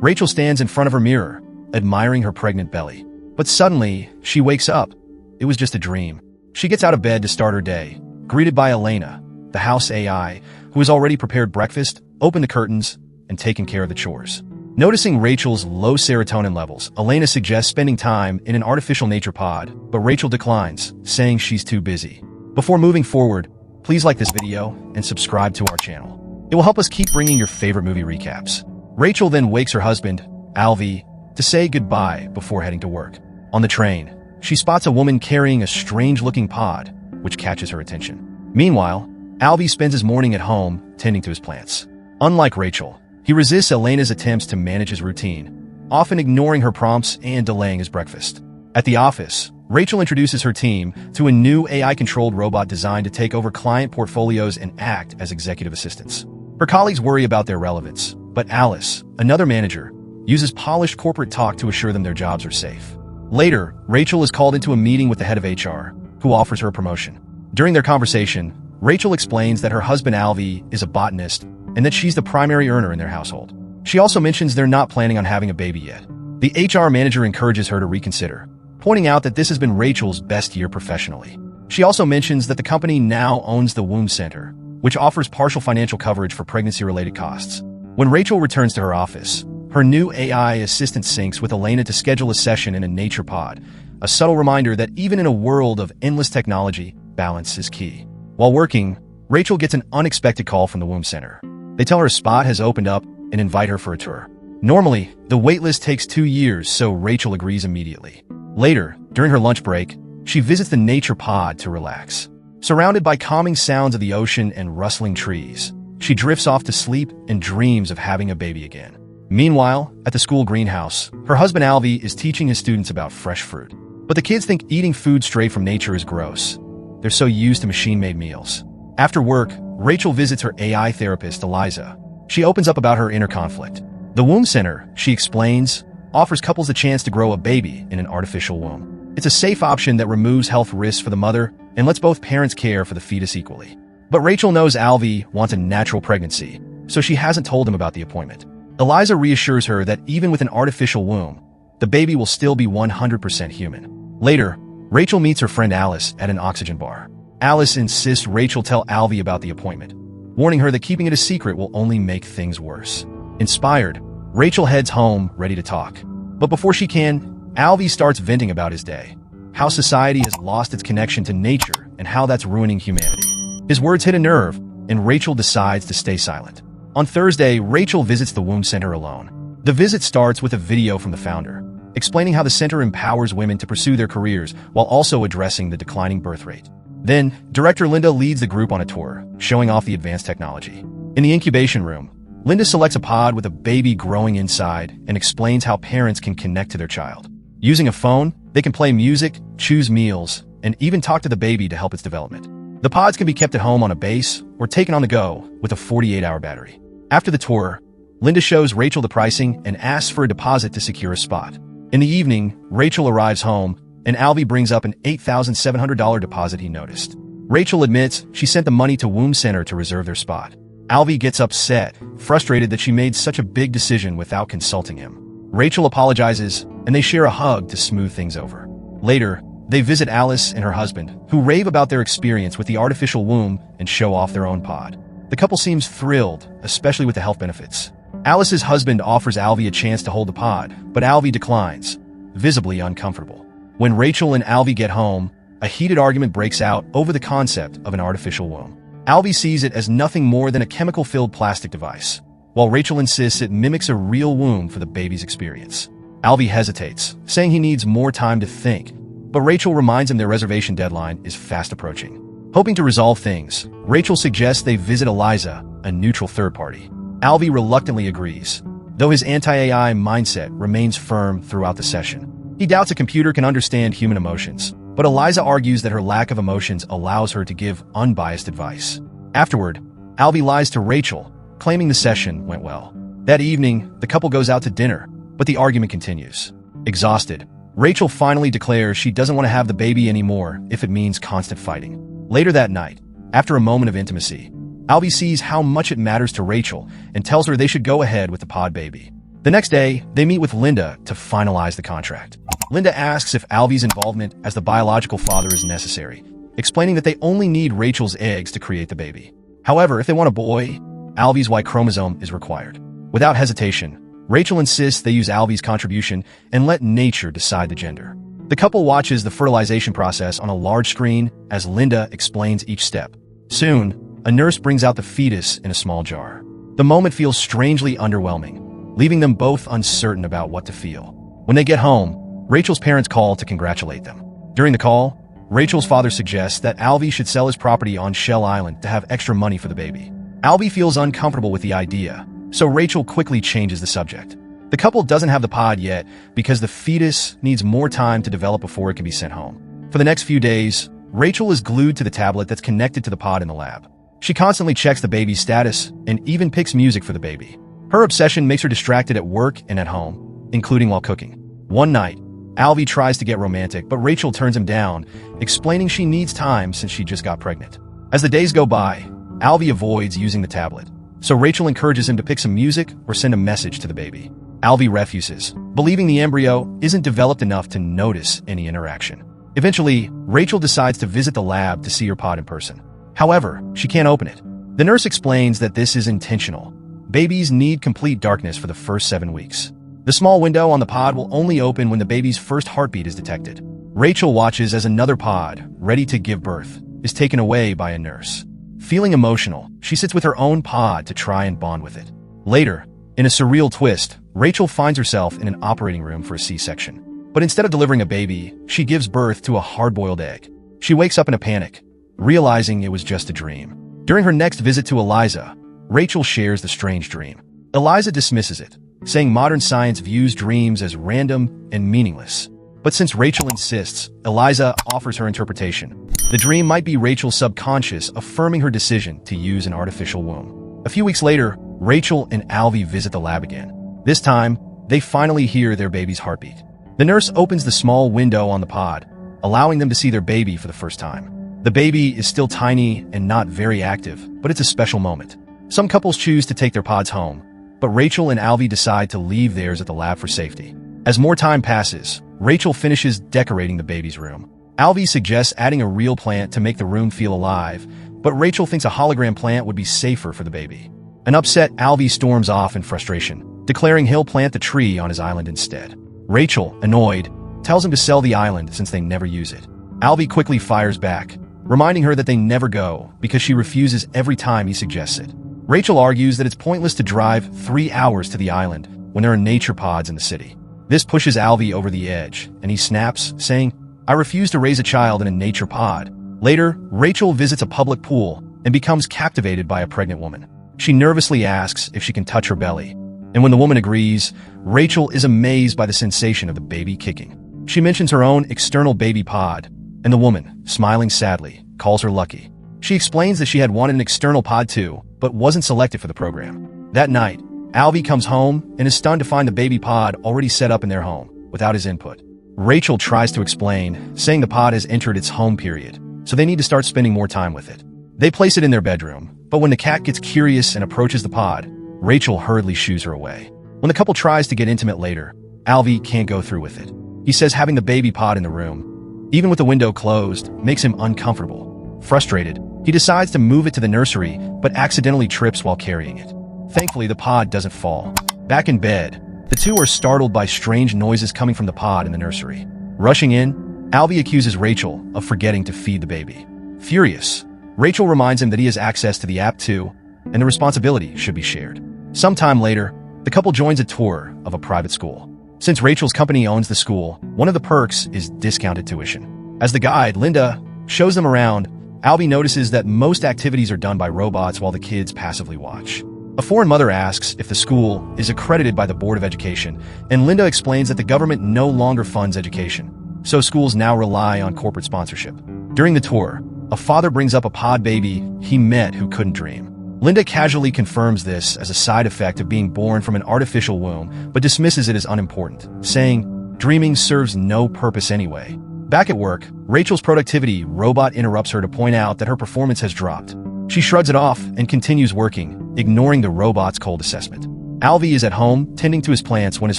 Rachel stands in front of her mirror, admiring her pregnant belly. But suddenly, she wakes up. It was just a dream. She gets out of bed to start her day, greeted by Elena, the house AI, who has already prepared breakfast, opened the curtains, and taken care of the chores. Noticing Rachel's low serotonin levels, Elena suggests spending time in an artificial nature pod, but Rachel declines, saying she's too busy. Before moving forward, please like this video and subscribe to our channel. It will help us keep bringing your favorite movie recaps. Rachel then wakes her husband, Alvy, to say goodbye before heading to work. On the train, she spots a woman carrying a strange-looking pod, which catches her attention. Meanwhile, Alvy spends his morning at home tending to his plants. Unlike Rachel, he resists Elena's attempts to manage his routine, often ignoring her prompts and delaying his breakfast. At the office, Rachel introduces her team to a new AI-controlled robot designed to take over client portfolios and act as executive assistants. Her colleagues worry about their relevance, but Alice, another manager, uses polished corporate talk to assure them their jobs are safe. Later, Rachel is called into a meeting with the head of HR, who offers her a promotion. During their conversation, Rachel explains that her husband Alvy is a botanist and that she's the primary earner in their household. She also mentions they're not planning on having a baby yet. The HR manager encourages her to reconsider, pointing out that this has been Rachel's best year professionally. She also mentions that the company now owns the Womb Center, which offers partial financial coverage for pregnancy-related costs. When Rachel returns to her office, her new AI assistant syncs with Elena to schedule a session in a nature pod, a subtle reminder that even in a world of endless technology, balance is key. While working, Rachel gets an unexpected call from the Womb Center. They tell her a spot has opened up and invite her for a tour. Normally, the waitlist takes 2 years, so Rachel agrees immediately. Later, during her lunch break, she visits the nature pod to relax. Surrounded by calming sounds of the ocean and rustling trees, she drifts off to sleep and dreams of having a baby again. Meanwhile, at the school greenhouse, her husband Alvy is teaching his students about fresh fruit. But the kids think eating food straight from nature is gross. They're so used to machine-made meals. After work, Rachel visits her AI therapist, Eliza. She opens up about her inner conflict. The Womb Center, she explains, offers couples the chance to grow a baby in an artificial womb. It's a safe option that removes health risks for the mother and lets both parents care for the fetus equally. But Rachel knows Alvy wants a natural pregnancy, so she hasn't told him about the appointment. Eliza reassures her that even with an artificial womb, the baby will still be 100% human. Later, Rachel meets her friend Alice at an oxygen bar. Alice insists Rachel tell Alvy about the appointment, warning her that keeping it a secret will only make things worse. Inspired, Rachel heads home, ready to talk. But before she can, Alvy starts venting about his day, how society has lost its connection to nature and how that's ruining humanity. His words hit a nerve, and Rachel decides to stay silent. On Thursday, Rachel visits the Womb Center alone. The visit starts with a video from the founder, explaining how the center empowers women to pursue their careers while also addressing the declining birth rate. Then, director Linda leads the group on a tour, showing off the advanced technology. In the incubation room, Linda selects a pod with a baby growing inside and explains how parents can connect to their child. Using a phone, they can play music, choose meals, and even talk to the baby to help its development. The pods can be kept at home on a base or taken on the go with a 48-hour battery. After the tour, Linda shows Rachel the pricing and asks for a deposit to secure a spot. In the evening, Rachel arrives home, and Alvy brings up an $8,700 deposit he noticed. Rachel admits she sent the money to Womb Center to reserve their spot. Alvy gets upset, frustrated that she made such a big decision without consulting him. Rachel apologizes, and they share a hug to smooth things over. Later, they visit Alice and her husband, who rave about their experience with the artificial womb and show off their own pod. The couple seems thrilled, especially with the health benefits. Alice's husband offers Alvy a chance to hold the pod, but Alvy declines, visibly uncomfortable. When Rachel and Alvy get home, a heated argument breaks out over the concept of an artificial womb. Alvy sees it as nothing more than a chemical-filled plastic device, while Rachel insists it mimics a real womb for the baby's experience. Alvy hesitates, saying he needs more time to think, but Rachel reminds him their reservation deadline is fast approaching. Hoping to resolve things, Rachel suggests they visit Eliza, a neutral third party. Alvy reluctantly agrees, though his anti-AI mindset remains firm throughout the session. He doubts a computer can understand human emotions, but Eliza argues that her lack of emotions allows her to give unbiased advice. Afterward, Alvy lies to Rachel, claiming the session went well. That evening, the couple goes out to dinner, but the argument continues. Exhausted, Rachel finally declares she doesn't want to have the baby anymore if it means constant fighting. Later that night, after a moment of intimacy, Alvy sees how much it matters to Rachel and tells her they should go ahead with the pod baby. The next day, they meet with Linda to finalize the contract. Linda asks if Alvy's involvement as the biological father is necessary, explaining that they only need Rachel's eggs to create the baby. However, if they want a boy, Alvy's Y chromosome is required. Without hesitation, Rachel insists they use Alvy's contribution and let nature decide the gender. The couple watches the fertilization process on a large screen as Linda explains each step. Soon, a nurse brings out the fetus in a small jar. The moment feels strangely underwhelming, leaving them both uncertain about what to feel. When they get home, Rachel's parents call to congratulate them. During the call, Rachel's father suggests that Alvy should sell his property on Shell Island to have extra money for the baby. Alvy feels uncomfortable with the idea, so Rachel quickly changes the subject. The couple doesn't have the pod yet because the fetus needs more time to develop before it can be sent home. For the next few days, Rachel is glued to the tablet that's connected to the pod in the lab. She constantly checks the baby's status and even picks music for the baby. Her obsession makes her distracted at work and at home, including while cooking. One night, Alvy tries to get romantic, but Rachel turns him down, explaining she needs time since she just got pregnant. As the days go by, Alvy avoids using the tablet, so Rachel encourages him to pick some music or send a message to the baby. Alvy refuses, believing the embryo isn't developed enough to notice any interaction. Eventually, Rachel decides to visit the lab to see her pod in person. However, she can't open it. The nurse explains that this is intentional. Babies need complete darkness for the first 7 weeks. The small window on the pod will only open when the baby's first heartbeat is detected. Rachel watches as another pod, ready to give birth, is taken away by a nurse. Feeling emotional, she sits with her own pod to try and bond with it. Later, in a surreal twist, Rachel finds herself in an operating room for a C-section. But instead of delivering a baby, she gives birth to a hard-boiled egg. She wakes up in a panic, realizing it was just a dream. During her next visit to Eliza, Rachel shares the strange dream. Eliza dismisses it, saying modern science views dreams as random and meaningless. But since Rachel insists, Eliza offers her interpretation. The dream might be Rachel's subconscious affirming her decision to use an artificial womb. A few weeks later, Rachel and Alvy visit the lab again. This time, they finally hear their baby's heartbeat. The nurse opens the small window on the pod, allowing them to see their baby for the first time. The baby is still tiny and not very active, but it's a special moment. Some couples choose to take their pods home, but Rachel and Alvy decide to leave theirs at the lab for safety. As more time passes, Rachel finishes decorating the baby's room. Alvy suggests adding a real plant to make the room feel alive, but Rachel thinks a hologram plant would be safer for the baby. An upset Alvy storms off in frustration, declaring he'll plant the tree on his island instead. Rachel, annoyed, tells him to sell the island since they never use it. Alvy quickly fires back, reminding her that they never go because she refuses every time he suggests it. Rachel argues that it's pointless to drive 3 hours to the island when there are nature pods in the city. This pushes Alvy over the edge, and he snaps, saying, "I refuse to raise a child in a nature pod." Later, Rachel visits a public pool and becomes captivated by a pregnant woman. She nervously asks if she can touch her belly, and when the woman agrees, Rachel is amazed by the sensation of the baby kicking. She mentions her own external baby pod, and the woman, smiling sadly, calls her lucky. She explains that she had wanted an external pod too, but wasn't selected for the program. That night, Alvy comes home and is stunned to find the baby pod already set up in their home, without his input. Rachel tries to explain, saying the pod has entered its home period, so they need to start spending more time with it. They place it in their bedroom, but when the cat gets curious and approaches the pod, Rachel hurriedly shoos her away. When the couple tries to get intimate later, Alvy can't go through with it. He says having the baby pod in the room, even with the window closed, makes him uncomfortable. Frustrated, he decides to move it to the nursery, but accidentally trips while carrying it. Thankfully, the pod doesn't fall. Back in bed, the two are startled by strange noises coming from the pod in the nursery. Rushing in, Alvy accuses Rachel of forgetting to feed the baby. Furious, Rachel reminds him that he has access to the app too, and the responsibility should be shared. Sometime later, the couple joins a tour of a private school. Since Rachel's company owns the school, one of the perks is discounted tuition. As the guide, Linda, shows them around, Alvy notices that most activities are done by robots while the kids passively watch. A foreign mother asks if the school is accredited by the Board of Education, and Linda explains that the government no longer funds education, so schools now rely on corporate sponsorship. During the tour, a father brings up a pod baby he met who couldn't dream. Linda casually confirms this as a side effect of being born from an artificial womb, but dismisses it as unimportant, saying, "Dreaming serves no purpose anyway." Back at work, Rachel's productivity robot interrupts her to point out that her performance has dropped. She shrugs it off and continues working, ignoring the robot's cold assessment. Alvy is at home, tending to his plants when his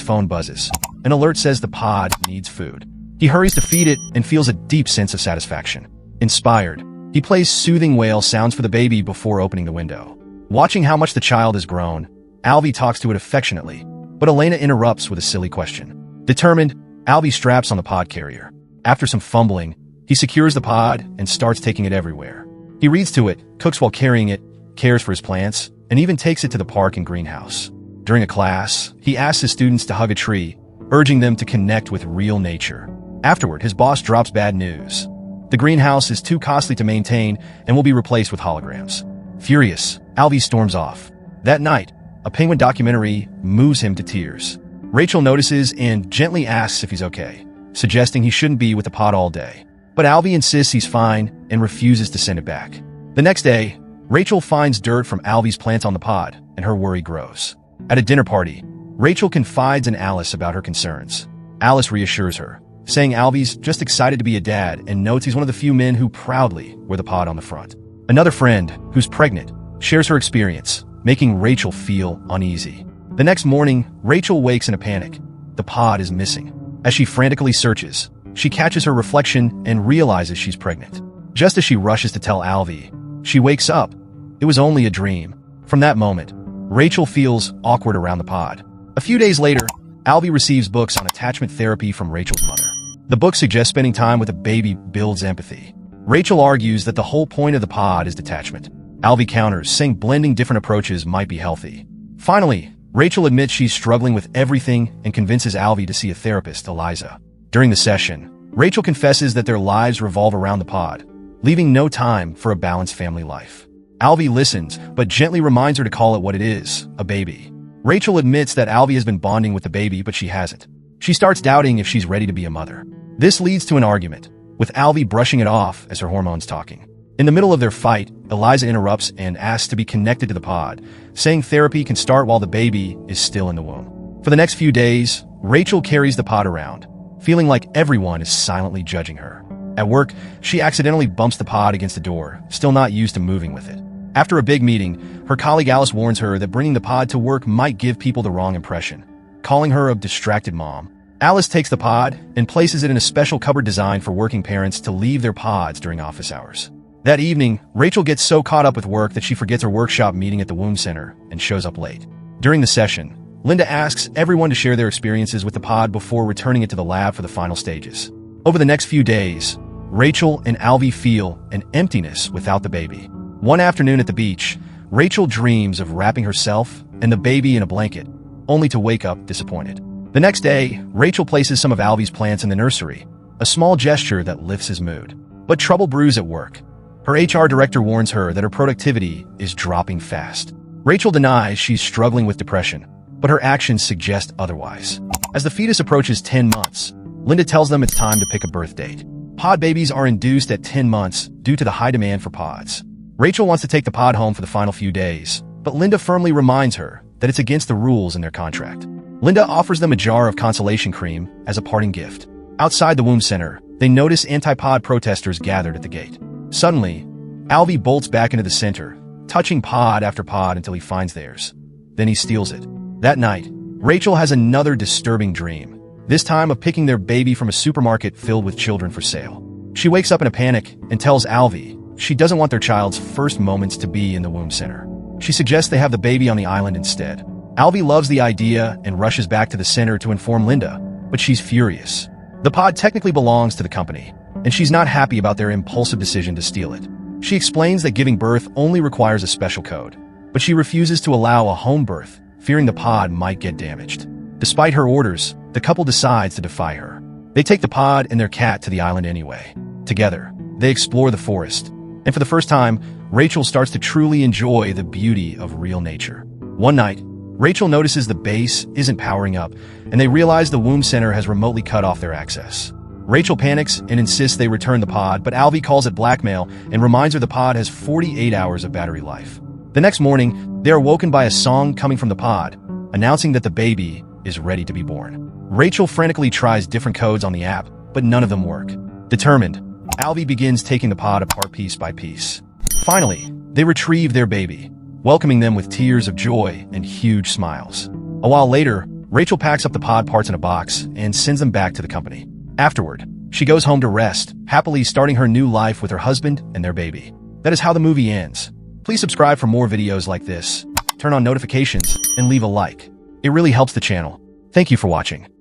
phone buzzes. An alert says the pod needs food. He hurries to feed it and feels a deep sense of satisfaction. Inspired, he plays soothing whale sounds for the baby before opening the window. Watching how much the child has grown, Alvy talks to it affectionately, but Elena interrupts with a silly question. Determined, Alvy straps on the pod carrier. After some fumbling, he secures the pod and starts taking it everywhere. He reads to it, cooks while carrying it, cares for his plants, and even takes it to the park and greenhouse. During a class, he asks his students to hug a tree, urging them to connect with real nature. Afterward, his boss drops bad news. The greenhouse is too costly to maintain and will be replaced with holograms. Furious, Alvy storms off. That night, a penguin documentary moves him to tears. Rachel notices and gently asks if he's okay, suggesting he shouldn't be with the pod all day. But Alvy insists he's fine and refuses to send it back. The next day, Rachel finds dirt from Alvy's plants on the pod, and her worry grows. At a dinner party, Rachel confides in Alice about her concerns. Alice reassures her, saying Alvy's just excited to be a dad and notes he's one of the few men who proudly wear the pod on the front. Another friend, who's pregnant, shares her experience, making Rachel feel uneasy. The next morning, Rachel wakes in a panic. The pod is missing. As she frantically searches, she catches her reflection and realizes she's pregnant. Just as she rushes to tell Alvy, she wakes up. It was only a dream. From that moment, Rachel feels awkward around the pod. A few days later, Alvy receives books on attachment therapy from Rachel's mother. The book suggests spending time with a baby builds empathy. Rachel argues that the whole point of the pod is detachment. Alvy counters, saying blending different approaches might be healthy. Finally, Rachel admits she's struggling with everything and convinces Alvy to see a therapist, Eliza. During the session, Rachel confesses that their lives revolve around the pod, leaving no time for a balanced family life. Alvy listens, but gently reminds her to call it what it is, a baby. Rachel admits that Alvy has been bonding with the baby, but she hasn't. She starts doubting if she's ready to be a mother. This leads to an argument, with Alvy brushing it off as her hormones talking. In the middle of their fight, Eliza interrupts and asks to be connected to the pod, saying therapy can start while the baby is still in the womb. For the next few days, Rachel carries the pod around, feeling like everyone is silently judging her. At work, she accidentally bumps the pod against the door, still not used to moving with it. After a big meeting, her colleague Alice warns her that bringing the pod to work might give people the wrong impression, calling her a distracted mom. Alice takes the pod and places it in a special cupboard designed for working parents to leave their pods during office hours. That evening, Rachel gets so caught up with work that she forgets her workshop meeting at the womb center and shows up late. During the session, Linda asks everyone to share their experiences with the pod before returning it to the lab for the final stages. Over the next few days, Rachel and Alvy feel an emptiness without the baby. One afternoon at the beach, Rachel dreams of wrapping herself and the baby in a blanket, only to wake up disappointed. The next day, Rachel places some of Alvy's plants in the nursery, a small gesture that lifts his mood. But trouble brews at work. Her HR director warns her that her productivity is dropping fast. Rachel denies she's struggling with depression, but her actions suggest otherwise. As the fetus approaches 10 months, Linda tells them it's time to pick a birth date. Pod babies are induced at 10 months due to the high demand for pods. Rachel wants to take the pod home for the final few days, but Linda firmly reminds her that it's against the rules in their contract. Linda offers them a jar of consolation cream as a parting gift. Outside the womb center, they notice anti-pod protesters gathered at the gate. Suddenly, Alvy bolts back into the center, touching pod after pod until he finds theirs. Then he steals it. That night, Rachel has another disturbing dream, this time of picking their baby from a supermarket filled with children for sale. She wakes up in a panic and tells Alvy she doesn't want their child's first moments to be in the womb center. She suggests they have the baby on the island instead. Alvy loves the idea and rushes back to the center to inform Linda, but she's furious. The pod technically belongs to the company, and she's not happy about their impulsive decision to steal it. She explains that giving birth only requires a special code, but she refuses to allow a home birth, fearing the pod might get damaged. Despite her orders, the couple decides to defy her. They take the pod and their cat to the island anyway. Together, they explore the forest, and for the first time, Rachel starts to truly enjoy the beauty of real nature. One night, Rachel notices the base isn't powering up, and they realize the womb center has remotely cut off their access. Rachel panics and insists they return the pod, but Alvy calls it blackmail and reminds her the pod has 48 hours of battery life. The next morning, they are woken by a song coming from the pod, announcing that the baby is ready to be born. Rachel frantically tries different codes on the app, but none of them work. Determined, Alvy begins taking the pod apart piece by piece. Finally, they retrieve their baby, welcoming them with tears of joy and huge smiles. A while later, Rachel packs up the pod parts in a box and sends them back to the company. Afterward, she goes home to rest, happily starting her new life with her husband and their baby. That is how the movie ends. Please subscribe for more videos like this, turn on notifications, and leave a like. It really helps the channel. Thank you for watching.